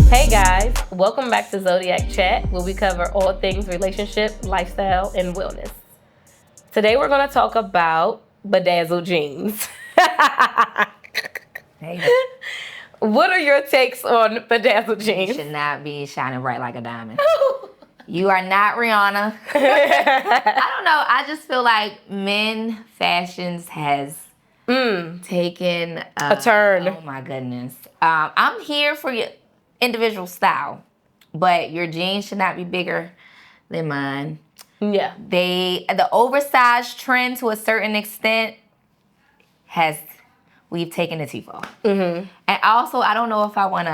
Hey guys, welcome back to Zodiac Chat, where we cover all things relationship, lifestyle, and wellness. Today we're going to talk about bedazzled jeans. Hey, What are your takes on bedazzled you jeans? should not be shining bright like a diamond. You are not Rihanna. I don't know. I just feel like men fashions has taken A turn. Oh my goodness. I'm here for your individual style, but your jeans should not be bigger than mine. Yeah. The oversized trend to a certain extent we've taken it too far. Mm-hmm. And also, I don't know if I want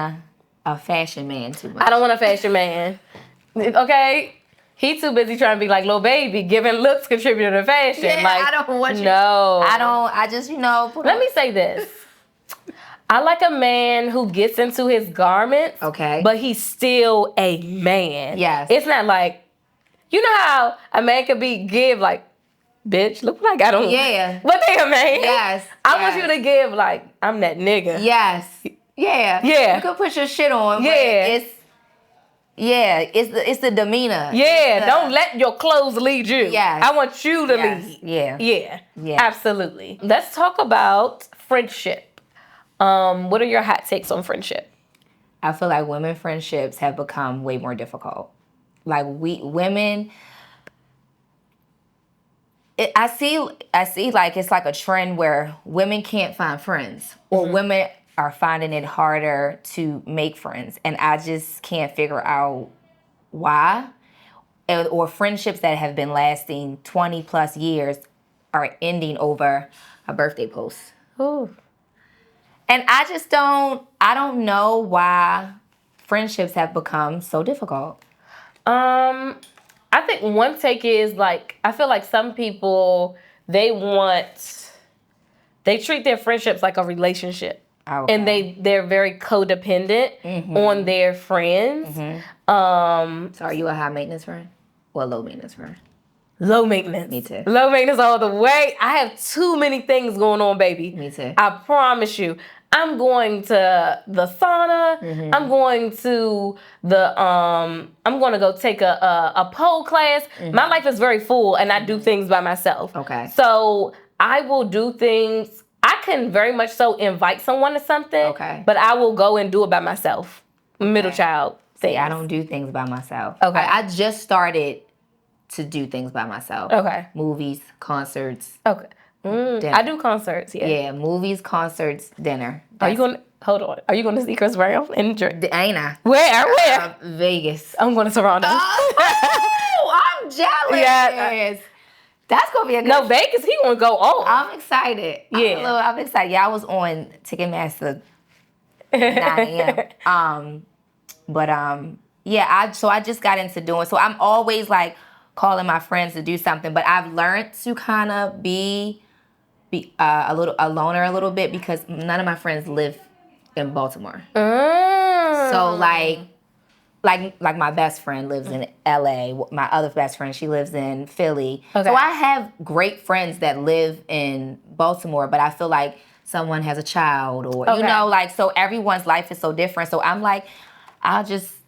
a fashion man too much. I don't want a fashion man. Okay? He too busy trying to be like Lil Baby, giving looks contributing to fashion. Yeah, like, I don't want you. No. I just, Let me say this. I like a man who gets into his garments, Okay. but he's still a man. Yes. It's not like, you know how a man could give like, bitch, look what I got on. Yeah. But they a man. Yes. I want you to give like, I'm that nigga. Yes. Yeah. Yeah. You can put your shit on. Yeah. But it's the demeanor. Yeah, don't let your clothes lead you. Yes. I want you to Yes. lead. Yeah. Yeah. Yeah. Absolutely. Let's talk about friendship. What are your hot takes on friendship? I feel like women friendships have become way more difficult. Like women, I see like it's like a trend where women can't find friends, or women are finding it harder to make friends, and I just can't figure out why. Or friendships that have been lasting 20 plus years are ending over a birthday post. Ooh. And I don't know why friendships have become so difficult. I think one take is like, I feel like some people, they treat their friendships like a relationship. Okay. And they're very codependent on their friends. So are you a high maintenance friend or a low maintenance friend? Low maintenance. Me too. Low maintenance all the way. I have too many things going on, baby. Me too. I promise you. I'm going to the sauna. I'm going to I'm going to go take a pole class. My life is very full, and I do things by myself. Okay. So I will do things. I can very much so invite someone to something. Okay. But I will go and do it by myself. Middle child thing. See, I don't do things by myself. Okay. I just started to do things by myself. Okay. Movies, concerts. Okay. Dinner. I do concerts. Yeah. Yeah, movies, concerts, dinner. Are you going? Hold on. Are you going to see Chris Brown and Drake? Ain't I? Where? Vegas. I'm going to Toronto. Oh, I'm jealous. Yeah. That's gonna be a good. No, Vegas. He gonna go on. I'm excited. Yeah. I'm excited. Yeah, I was on Ticketmaster 9 a.m. Yeah. So I just got into doing. So I'm always like calling my friends to do something, but I've learned to kind of be a loner a little bit because none of my friends live in Baltimore. So like my best friend lives in LA. My other best friend, she lives in Philly. Okay. So I have great friends that live in Baltimore, but I feel like someone has a child or, so everyone's life is so different. So I'm like,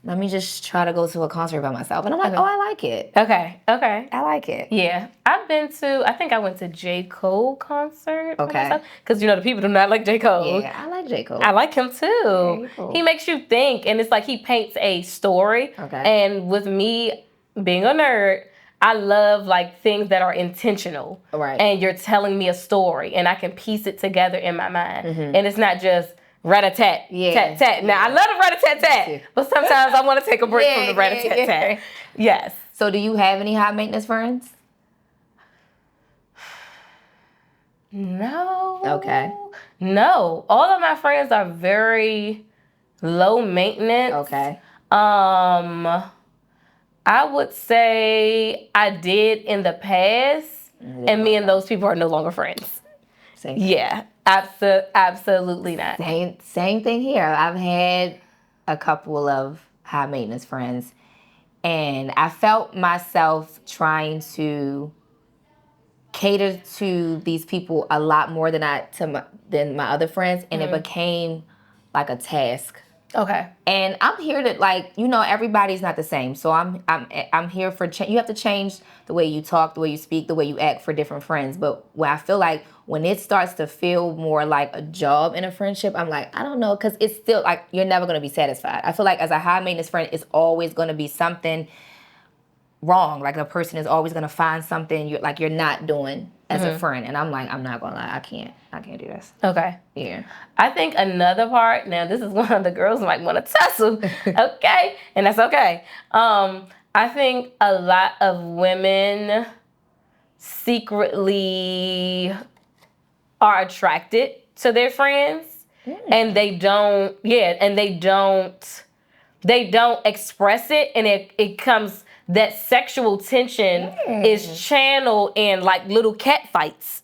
let me just try to go to a concert by myself. And I'm like, oh, I like it. Okay. I like it. Yeah. I think I went to J. Cole concert. Okay. Because, the people do not like J. Cole. Yeah, I like J. Cole. I like him too. Very cool. He makes you think, and it's like he paints a story. Okay. And with me being a nerd, I love like things that are intentional. Right. And you're telling me a story, and I can piece it together in my mind. And it's not just rat-a-tat, tat-tat. Now, I love the rat-a-tat-tat, but sometimes I want to take a break from the rat-a-tat-tat. Yes. So do you have any high maintenance friends? No. Okay. No. All of my friends are very low maintenance. Okay. I would say I did in the past, and me and those people are no longer friends. Same. Yeah. Absolutely not. Same thing here. I've had a couple of high maintenance friends, and I felt myself trying to cater to these people a lot more than my other friends, and it became like a task. Okay. And I'm here to, like, everybody's not the same. So I'm here for change. You have to change the way you talk, the way you speak, the way you act for different friends. But when I feel like when it starts to feel more like a job in a friendship, I'm like, I don't know, because it's still like you're never going to be satisfied. I feel like as a high maintenance friend, it's always going to be something wrong. Like a person is always going to find something you're not doing as a friend. And I'm like, I'm not going to lie, I can't do this. Okay. Yeah. I think another part, now this is one of the girls might want to tussle, okay? And that's okay. I think a lot of women secretly are attracted to their friends and they don't express it, and it comes, that sexual tension is channeled in like little cat fights.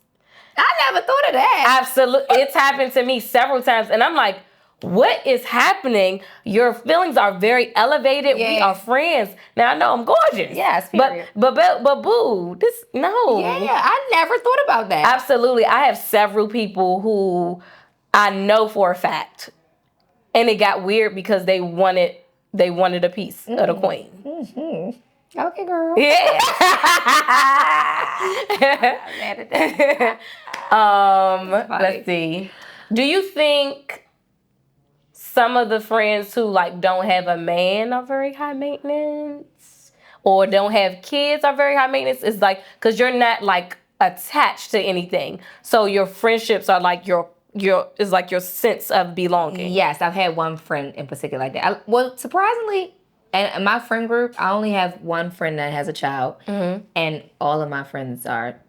I never thought of that. Absolutely. It's happened to me several times. And I'm like, what is happening? Your feelings are very elevated. Yeah. We are friends. Now, I know I'm gorgeous. Yes, period. But boo, no. Yeah, I never thought about that. Absolutely. I have several people who I know for a fact. And it got weird because they wanted a piece of the queen. Mm-hmm. Okay, girl. Yeah. I'm mad at that. Let's see. Do you think some of the friends who like don't have a man are very high maintenance, or don't have kids are very high maintenance? It's like, because you're not like attached to anything, so your friendships are like your is like your sense of belonging. Yes, I've had one friend in particular like that. Well, surprisingly, in my friend group, I only have one friend that has a child, and all of my friends are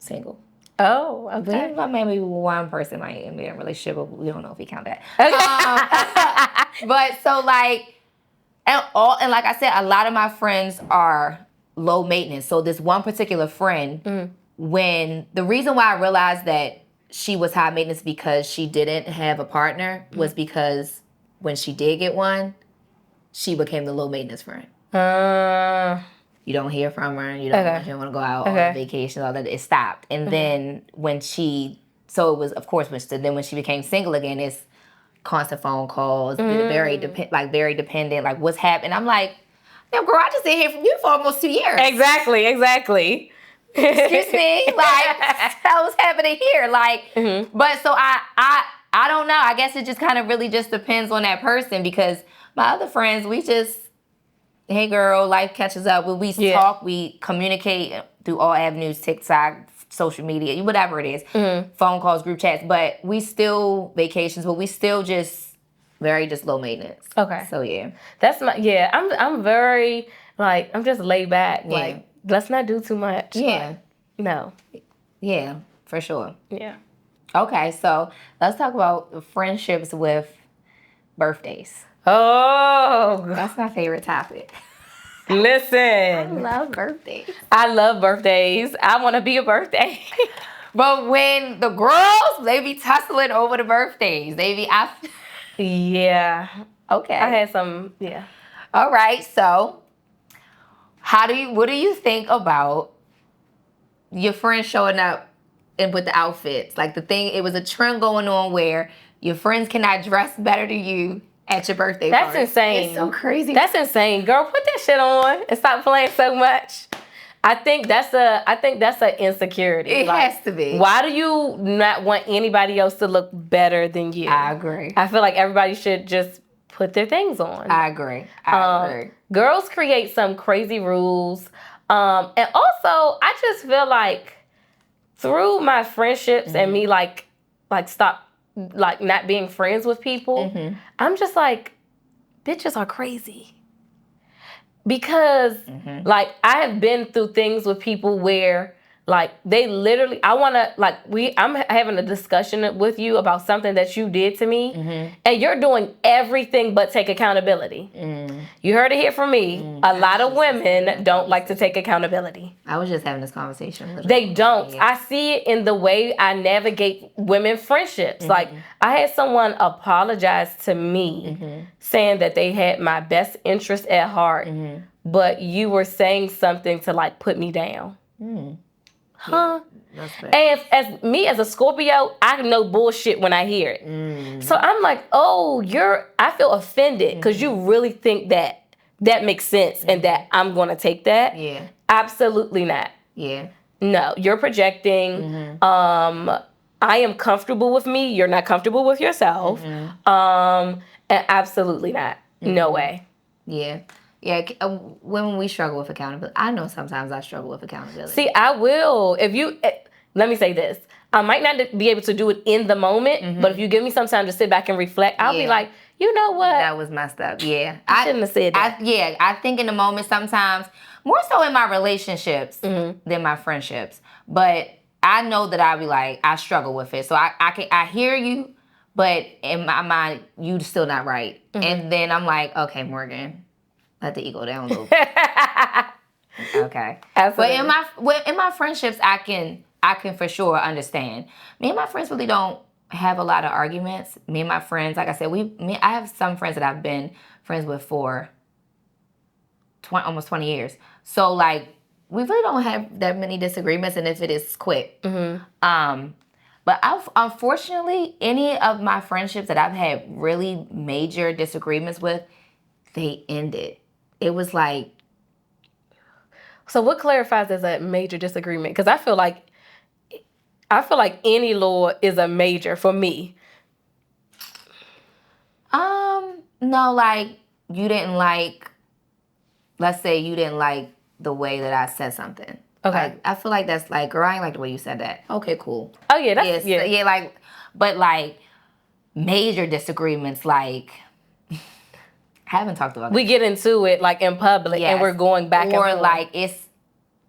single. Oh, okay. Maybe one person might be in a relationship, but we don't know if we count that. But so like, and like I said, a lot of my friends are low maintenance. So this one particular friend, when the reason why I realized that she was high maintenance because she didn't have a partner was because when she did get one, she became the low maintenance friend. You don't hear from her. You don't want to go out on vacation. All that. It stopped. And then when she became single again, it's constant phone calls, very dependent. Like, what's happening? I'm like, damn, girl, I just didn't hear from you for almost 2 years. Exactly. Excuse me, like, that was happening here, like. But so I don't know. I guess it just kind of really just depends on that person, because my other friends, we just, hey girl, life catches up. We talk, we communicate through all avenues, TikTok, social media, whatever it is, phone calls, group chats. But we still vacations, but we still just very just low maintenance. Okay. So yeah, that's I'm very like, I'm just laid back. Yeah. Like, let's not do too much. Yeah. Like, no. Yeah, for sure. Yeah. Okay, so let's talk about friendships with birthdays. Oh, That's my favorite topic. listen. I love birthdays. I love birthdays. I want to be a birthday. But when the girls, they be tussling over the birthdays. Yeah. Okay. I had some, yeah. All right, so what do you think about your friends showing up and with the outfits? Like, it was a trend going on where your friends cannot dress better than you at your birthday That's party. insane. It's so crazy. That's insane. Girl, put that shit on and stop playing so much. I think that's a insecurity. It has to be. Why do you not want anybody else to look better than you? I agree. I feel like everybody should just put their things on. I agree. I agree. Girls create some crazy rules. And also, I just feel like through my friendships and me like stop like not being friends with people, I'm just like, bitches are crazy. Because like, I have been through things with people where like they literally, I'm having a discussion with you about something that you did to me, and you're doing everything but take accountability. You heard it here from me. A lot of women don't like to take accountability. I was just having this conversation. Literally. They don't. Yeah. I see it in the way I navigate women friendships. Like, I had someone apologize to me saying that they had my best interest at heart, but you were saying something to like put me down. huh? That's fair. And as me as a Scorpio, I know bullshit when I hear it. So I'm like, oh, I feel offended because you really think that makes sense and that I'm going to take that. Yeah. Absolutely not. Yeah. No, you're projecting. I am comfortable with me. You're not comfortable with yourself. And absolutely not. No way. Yeah. Yeah, when we struggle with accountability, I know sometimes I struggle with accountability. See, I will. Let me say this. I might not be able to do it in the moment, but if you give me some time to sit back and reflect, I'll be like, you know what? That was messed up. Yeah. I shouldn't have said that. I think in the moment sometimes, more so in my relationships than my friendships. But I know that I be like, I struggle with it. So I hear you, but in my mind, you still not right. And then I'm like, okay, Morgan, let the ego down a little bit. Okay. Absolutely. But in my friendships, I can for sure understand. Me and my friends really don't have a lot of arguments. Me and my friends, like I said, I have some friends that I've been friends with for almost 20 years. So like we really don't have that many disagreements, and if it is quick. But unfortunately, any of my friendships that I've had really major disagreements with, they ended. It was like. So what clarifies as a major disagreement? Because I feel like any law is a major for me. No, like you didn't like. Let's say you didn't like the way that I said something. Okay. Like, I feel like that's like, girl, I ain't like the way you said that. Okay, cool. Oh yeah, that's yeah. Like, but like major disagreements, like. I haven't talked about. We get into it like in public, and we're going back and forth. Or like it's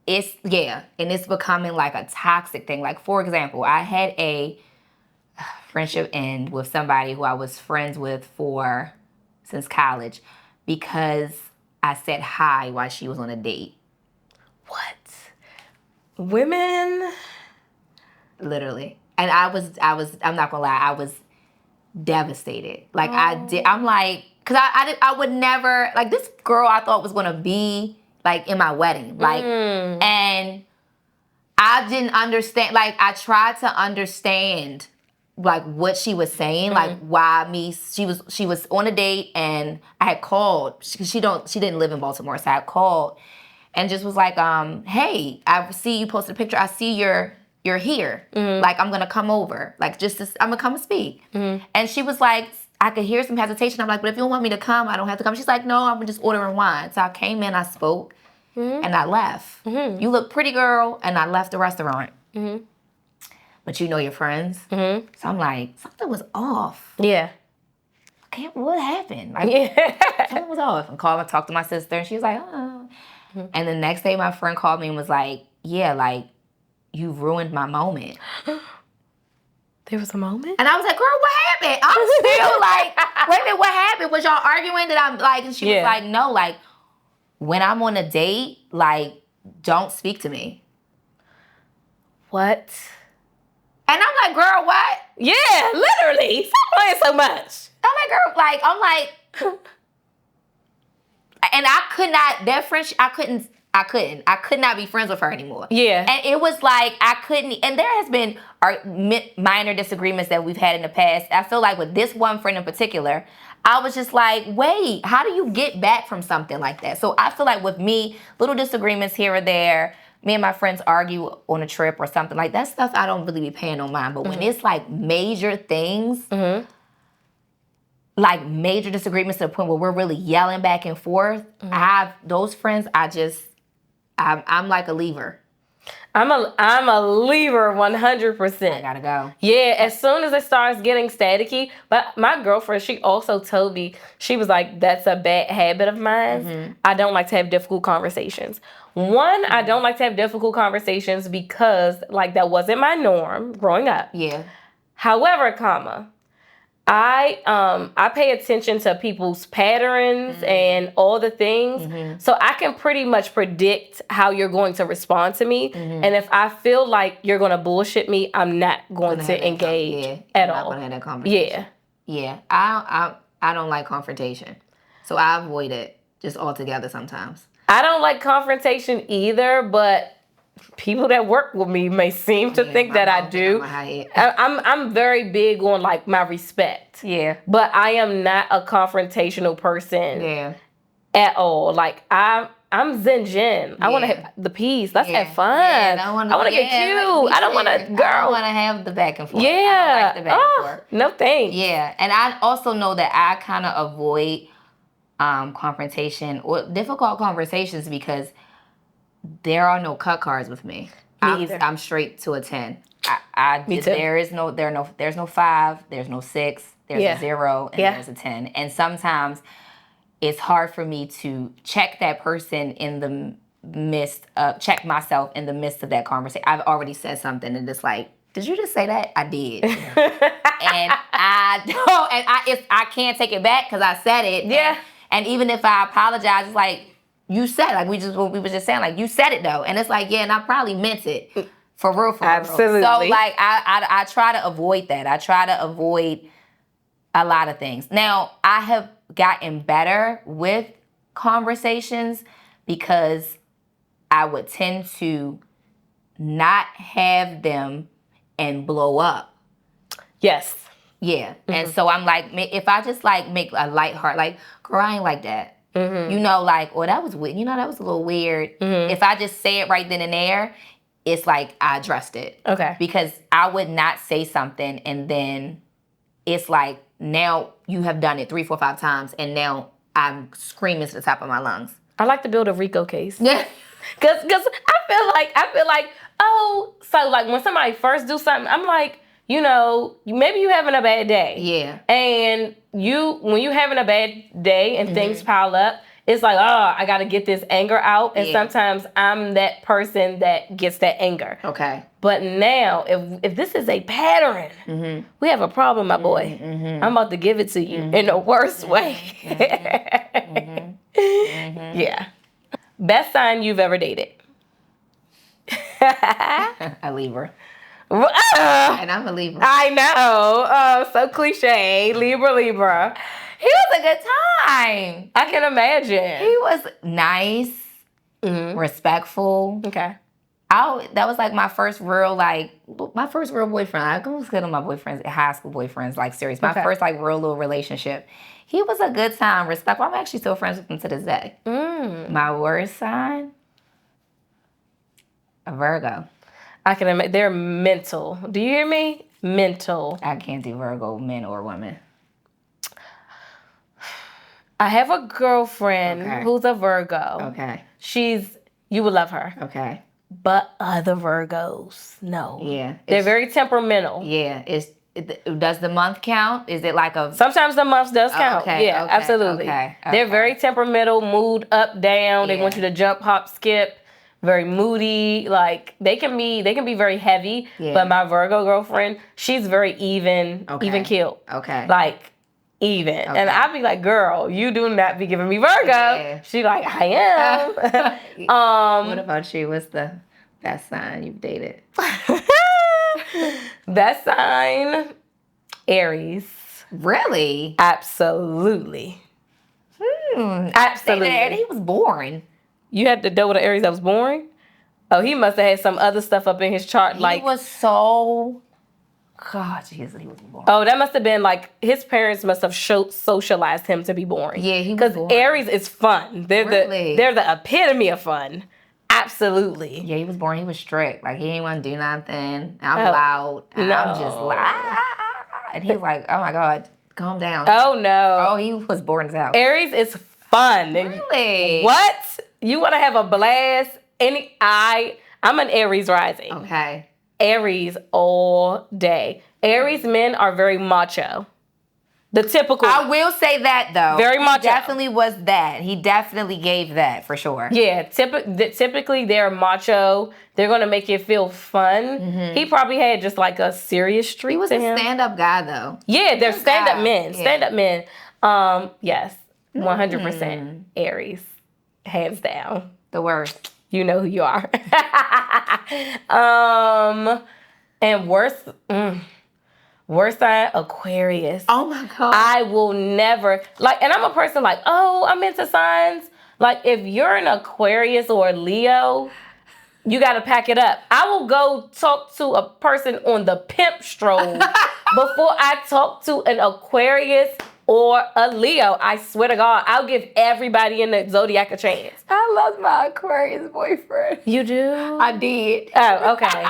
and it's becoming like a toxic thing. Like for example, I had a friendship end with somebody who I was friends with since college because I said hi while she was on a date. What? Women? Literally. And I'm not gonna lie, I was devastated. Like I'm like, cause I would never, like this girl I thought was gonna be like in my wedding. Like, and I didn't understand, like I tried to understand like what she was saying, like why me, she was on a date and I had called, she didn't live in Baltimore, so I had called and just was like, hey, I see you posted a picture, I see you're here, like I'm gonna come over, like I'm gonna come and speak. And she was like, I could hear some hesitation. I'm like, but if you don't want me to come, I don't have to come. She's like, no, I'm just ordering wine. So I came in, I spoke, and I left. You look pretty, girl, and I left the restaurant. But you know your friends. So I'm like, something was off. Yeah. Okay, what happened? Like, something was off. And called and talked to my sister, and she was like, oh. And the next day, my friend called me and was like, yeah, like, you ruined my moment. There was a moment? And I was like, girl, what happened? I'm still like, wait a minute, what happened? Was y'all arguing? That I'm like, and she was like, no, like, when I'm on a date, like, don't speak to me. What? And I'm like, girl, what? Yeah, literally. Stop playing so much. I'm like, girl, I'm like, and I could not, that friendship, I could not be friends with her anymore. Yeah. And it was like, I couldn't, and there has been minor disagreements that we've had in the past. I feel like with this one friend in particular, I was just like, wait, how do you get back from something like that? So I feel like with me, little disagreements here or there, me and my friends argue on a trip or something like that stuff, I don't really be paying no mind. But when it's like major things, like major disagreements to the point where we're really yelling back and forth, those friends, I'm like a lever. I'm a lever 100%. I gotta go. Yeah, as soon as it starts getting staticky. But my girlfriend, she also told me, she was like, that's a bad habit of mine. I don't like to have difficult conversations. One, I don't like to have difficult conversations because like that wasn't my norm growing up. Yeah. However, I pay attention to people's patterns and all the things. So I can pretty much predict how you're going to respond to me. And if I feel like you're going to bullshit me, I'm not going to engage at all. I'm not going to have that conversation. Yeah. I don't like confrontation. So I avoid it just altogether sometimes. I don't like confrontation either, but people that work with me may seem to think that I do. I'm very big on like my respect. Yeah. But I am not a confrontational person at all. Like I'm Zen Jen. I want to have the peace. Let's have fun. I want to get cute. I don't want to, girl. I don't want to have the back and forth. Yeah. I don't like the back and forth. No thanks. Yeah. And I also know that I kind of avoid confrontation or difficult conversations because there are no cut cards with me. I'm straight to a 10. Me too. There's no 5, there's no 6, there's a 0, and there's a 10. And sometimes it's hard for me to check that person in the midst of, check myself in the midst of that conversation. I've already said something and it's like, did you just say that? I did. And I don't, and I can't take it back because I said it. Yeah. And even if I apologize, it's like, you said, like we were just saying, like you said it though. And it's like, yeah, and I probably meant it. For real. Absolutely. So like I try to avoid that. I try to avoid a lot of things. Now, I have gotten better with conversations because I would tend to not have them and blow up. Yes. Yeah. Mm-hmm. And so I'm like, if I just like make a light heart, like, girl, I ain't like that. Mm-hmm. You know, like, oh, that was weird. You know, that was a little weird. Mm-hmm. If I just say it right then and there, it's like I addressed it. Okay. Because I would not say something and then it's like, now you have done it 3, 4, 5 times and now I'm screaming to the top of my lungs. I like to build a Rico case. Yeah. Cause I feel like, oh, so like when somebody first do something, I'm like, you know, maybe you having a bad day. Yeah. And when you having a bad day and things pile up, it's like, oh, I got to get this anger out. And sometimes I'm that person that gets that anger. Okay. But now, if this is a pattern, we have a problem, my boy. I'm about to give it to you in the worst way. Yeah. Best sign you've ever dated? A Libra. And I'm a Libra. I know. Oh, so cliche. Libra. He was a good time. I can imagine. He was nice, respectful. Okay. That was like my first real boyfriend. I consider my boyfriends, high school boyfriends, like serious. My first like real little relationship. He was a good time, respectful. I'm actually still friends with him to this day. My worst sign, a Virgo. I can imagine. They're mental. Do you hear me? Mental. I can't do Virgo, men or women. I have a girlfriend who's a Virgo. Okay. You would love her. Okay. But other Virgos, no. Yeah. They're very temperamental. Yeah. Does the month count? Is it like a... Sometimes the month does count. Yeah, absolutely. Okay. They're very temperamental, mood up, down. They want you to jump, hop, skip. Very moody. Like, they can be very heavy. Yeah. But my Virgo girlfriend, she's very even keeled. Okay. Like, even. Okay. And I'd be like, girl, you do not be giving me Virgo. Yeah. She like, I am. What about you? What's the best sign you've dated? Best sign, Aries. Really? Absolutely. Absolutely. He was boring. You had to deal with an Aries that was boring? Oh, he must have had some other stuff up in his chart. He was so... God, Jesus, he was boring. Oh, that must have been like his parents must have socialized him to be boring. Yeah, he was boring. Because Aries is fun. They're the epitome of fun. Absolutely. Yeah, he was boring. He was strict. Like, he didn't want to do nothing. I'm loud. And I'm just like, and he was like, oh my God, calm down. Oh no. Oh, he was boring as hell. Aries is fun. Really? What? You want to have a blast? I'm an Aries rising. Okay. Aries all day. Aries men are very macho. The typical. I will say that though. Very macho. He definitely was that. He definitely gave that for sure. Yeah. Typically they're macho. They're going to make you feel fun. Mm-hmm. He probably had just like a serious streak to him. He was a stand-up guy though. Yeah, they're stand-up men. Yeah. Stand-up men. Yes. 100% Aries. Hands down. The worst. You know who you are. And worst sign, Aquarius. Oh my God. I will never, like, and I'm a person like, oh, I'm into signs. Like, if you're an Aquarius or a Leo, you got to pack it up. I will go talk to a person on the pimp stroll before I talk to an Aquarius or a Leo. I swear to God, I'll give everybody in the Zodiac a chance. I lost my Aquarius boyfriend. You do? I did. Oh, okay.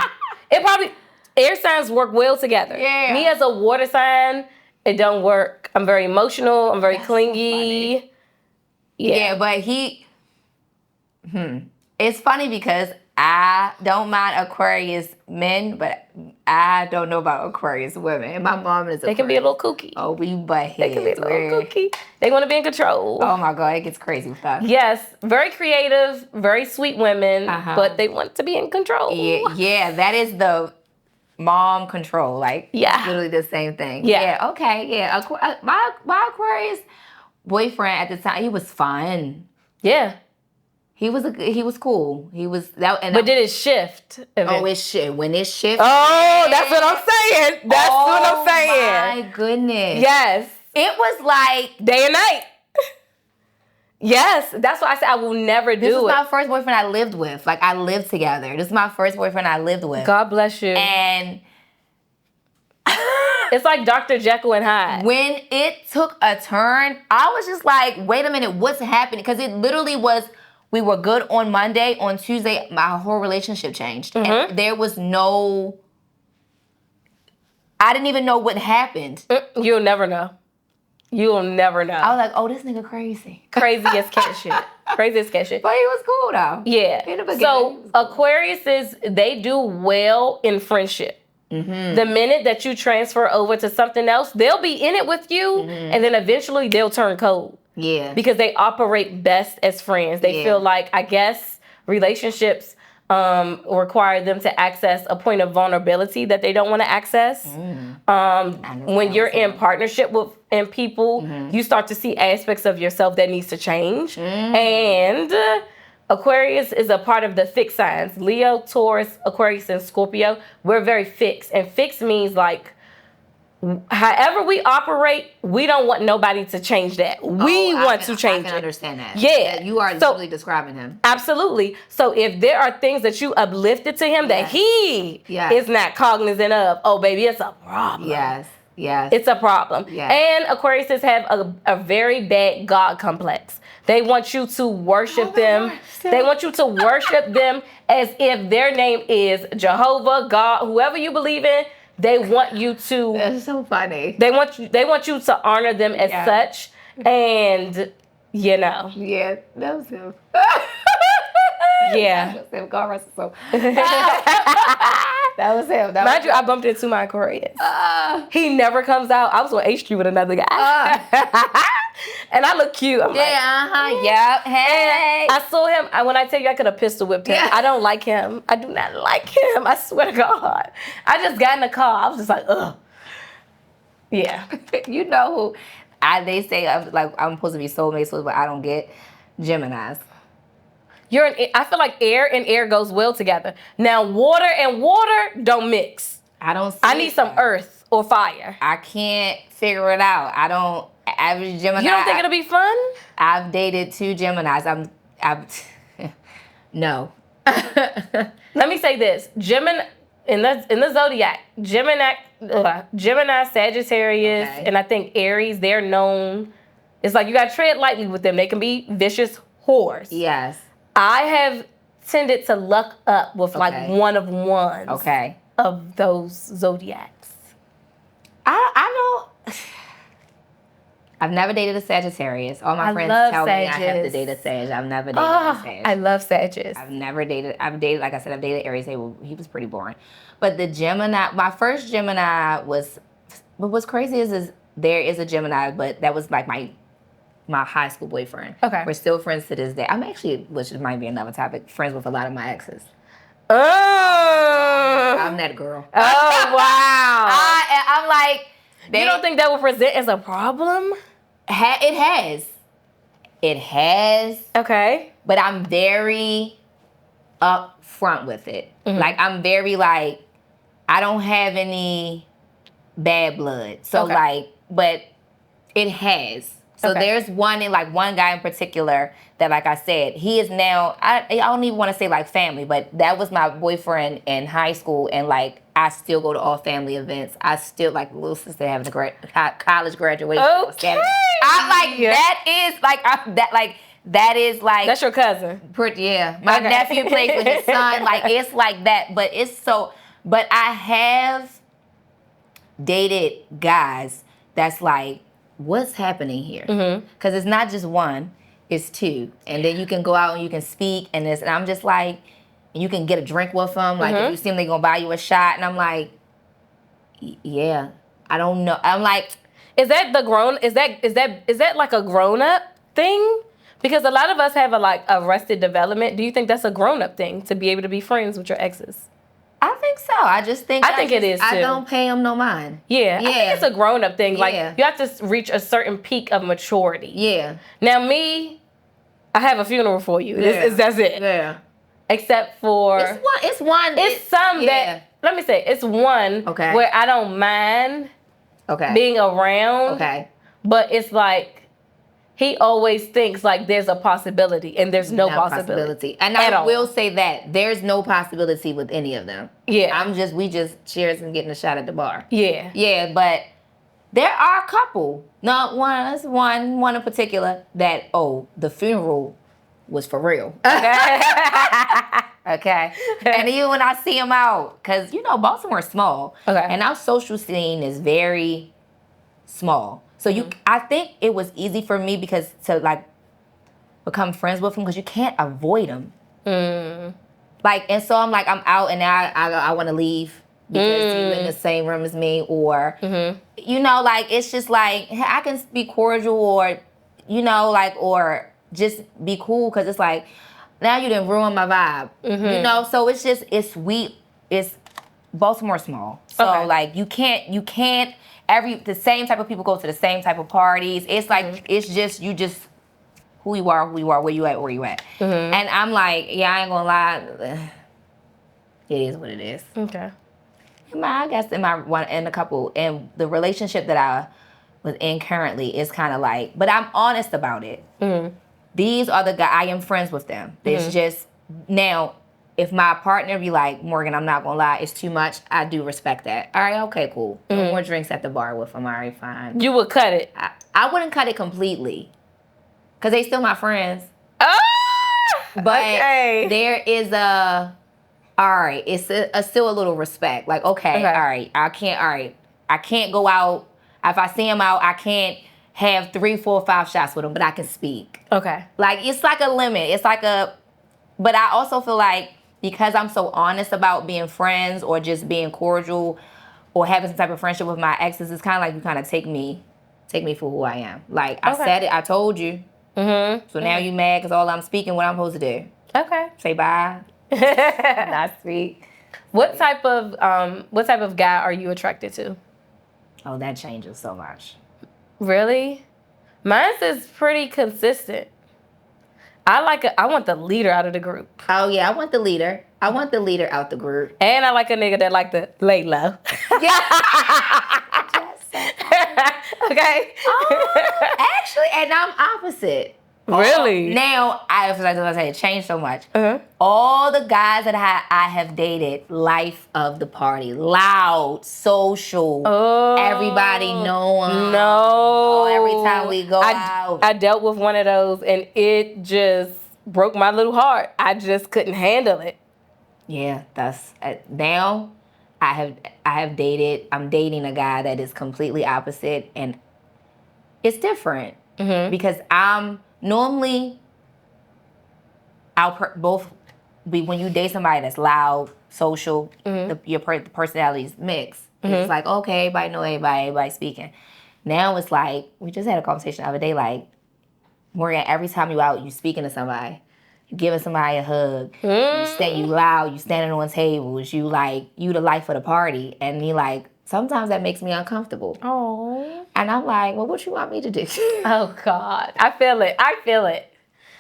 It probably, air signs work well together. Yeah. Me as a water sign, it don't work. I'm very emotional. I'm very clingy. So yeah, but it's funny because I don't mind Aquarius men, but I don't know about Aquarius women. And my mom is Aquarius. They can be a little kooky. Oh, we butt heads. They can be a little kooky. They want to be in control. Oh my God, it gets crazy with that. Yes, very creative, very sweet women, but they want to be in control. Yeah, that is the mom control. Like, yeah, literally the same thing. Yeah. Okay. Yeah. My Aquarius boyfriend at the time, he was fun. Yeah. He was cool. He was that. But did it shift? It shift. When it shifted. Oh, that's what I'm saying. That's what I'm saying. My goodness. Yes. It was like day and night. Yes, that's why I said I will never do it. This was my first boyfriend I lived with. Like, I lived together. This is my first boyfriend I lived with. God bless you. And it's like Dr. Jekyll and Hyde. When it took a turn, I was just like, wait a minute, what's happening? Because it literally was, we were good on Monday. On Tuesday, my whole relationship changed. And there was no, I didn't even know what happened. You'll never know. You'll never know. I was like, oh, this nigga crazy. Crazy as cat shit. Crazy as cat shit. But he was cool though. Yeah. In the beginning, so Aquariuses, they do well in friendship. The minute that you transfer over to something else, they'll be in it with you, and then eventually they'll turn cold. Yeah. Because they operate best as friends. They feel like, I guess, relationships require them to access a point of vulnerability that they don't want to access. When you're in partnership with people, you start to see aspects of yourself that needs to change. And Aquarius is a part of the fixed signs. Leo, Taurus, Aquarius, and Scorpio. We're very fixed. And fixed means like, however we operate, we don't want nobody to change that. We want to change it. I can understand that. Yeah. You are literally describing him. Absolutely. So if there are things that you uplifted to him that he is not cognizant of, oh, baby, it's a problem. Yes. It's a problem. Yes. And Aquariuses have a very bad God complex. They want you to worship them. They want you to worship them as if their name is Jehovah, God, whoever you believe in. They want you to. That's so funny. They want you to honor them as such, and you know. Yeah, that was him. Yeah. That was him. God rest his soul. That was him. Mind you, I bumped into my Aquarius. He never comes out. I was on H Street with another guy. And I look cute. I'm Yep. Hey. I saw him. When I tell you I could have pistol whipped him. Yeah. I don't like him. I do not like him. I swear to God. I just got in the car. I was just like, ugh. Yeah. You know who? They say I'm supposed to be soulmates with, but I don't get Geminis. I feel like air and air goes well together. Now, water and water don't mix. I need some earth or fire. I can't figure it out. I don't. Average Gemini. You don't think it'll be fun? I've dated 2 Geminis. No. Let me say this: Gemini in the Zodiac, Gemini, Sagittarius, and I think Aries. They're known. It's like you got to tread lightly with them. They can be vicious whores. Yes. I have tended to luck up with like one of ones. Okay. Of those Zodiacs. I don't. I've never dated a Sagittarius. All my friends tell me I have to date a Sag. I've never dated a Sag. I love Sagittarius. I've dated, like I said, I've dated Aries. He was pretty boring. But the Gemini, my first Gemini was, but what's crazy is there is a Gemini, but that was like my high school boyfriend. Okay. We're still friends to this day. I'm actually, which might be another topic, friends with a lot of my exes. Oh. I'm that girl. Oh, wow. I'm like, you don't think that will present as a problem? It has. Okay. But I'm very upfront with it. Like, I'm very like, I don't have any bad blood. So like, but it has. So Okay. there's one guy in particular that, like I said, he is now, I don't even want to say like family, but that was my boyfriend in high school, and like I still go to all family events. I still like little sister having a college graduation. Okay. I'm like, that is like That's your cousin. pretty, yeah. My Okay. nephew plays with his son. Like, it's like that. But but I have dated guys that's like, what's happening here? Because it's not just one, it's two. And then you can go out and you can speak, and I'm just like, you can get a drink with them. Like, if you see them, they gonna buy you a shot. And I'm like, yeah, I don't know. I'm like, is that like a grown up thing? Because a lot of us have arrested development. Do you think that's a grown up thing to be able to be friends with your exes? I think so. I think it is too. I don't pay them no mind. Yeah, I think it's a grown up thing. Like, Yeah. you have to reach a certain peak of maturity. Yeah. Now me, I have a funeral for you. Yeah. That's it. Yeah. Except for It's one. that, let me say, it's one Okay. where I don't mind being around. Okay. But it's like, he always thinks like there's a possibility, and there's no possibility. And I will say that there's no possibility with any of them. Yeah. We just cheers and getting a shot at the bar. Yeah. Yeah, but there are a couple. Not one. It's one in particular that, the funeral was for real. Okay. Okay. And even when I see him out, because Baltimore's small. Okay. And our social scene is very small. So I think it was easy for me because to like become friends with him, because you can't avoid him. Like, and so I'm like, I'm out and now I want to leave because you're in the same room as me, or like, it's just like, I can be cordial, or or just be cool, because it's like, now you didn't ruin my vibe. So it's Baltimore small. So like, you can't the same type of people go to the same type of parties. It's like, it's just, you just, who you are, where you at. And I'm like, yeah, I ain't gonna lie. It is what it is. Okay. I guess in a couple, and the relationship that I was in currently is kind of like, but I'm honest about it. These are the guys, I am friends with them. It's just, now, if my partner be like, Morgan, I'm not gonna lie, it's too much, I do respect that. All right, okay, cool. No more drinks at the bar with them, all right, fine. You would cut it. I wouldn't cut it completely, because they still my friends. But there is it's still a little respect. Like, okay, all right, I can't go out. If I see him out, I can't have 3, 4, 5 shots with him, but I can speak. Okay. Like, it's like a limit. It's like but I also feel like, because I'm so honest about being friends or just being cordial or having some type of friendship with my exes, it's kind of like you kind of take me for who I am. Like, I said it, I told you. So now you mad because all I'm speaking what I'm supposed to do. Okay. Say bye. Not sweet. What type of guy are you attracted to? Oh, that changes so much. Really? Mine is pretty consistent. I want the leader out of the group. Oh yeah, I want the leader. I want the leader out the group. And I like a nigga that like to lay low. Yeah. Okay. Actually, and I'm opposite. Really? Now, I was like, it changed so much. All the guys that I have dated, life of the party, loud, social, everybody know them. No. Every time we go out. I dealt with one of those, and it just broke my little heart. I just couldn't handle it. Yeah, that's now. I'm dating a guy that is completely opposite, and it's different because I'm normally when you date somebody that's loud, social, your personalities mix. It's like, okay, everybody speaking. Now it's like, we just had a conversation the other day, like, Morgan, every time you out, you speaking to somebody. You giving somebody a hug. You loud. You standing on tables. You the life of the party. And he like, sometimes that makes me uncomfortable. Oh. And I'm like, well, what you want me to do? Oh God, I feel it.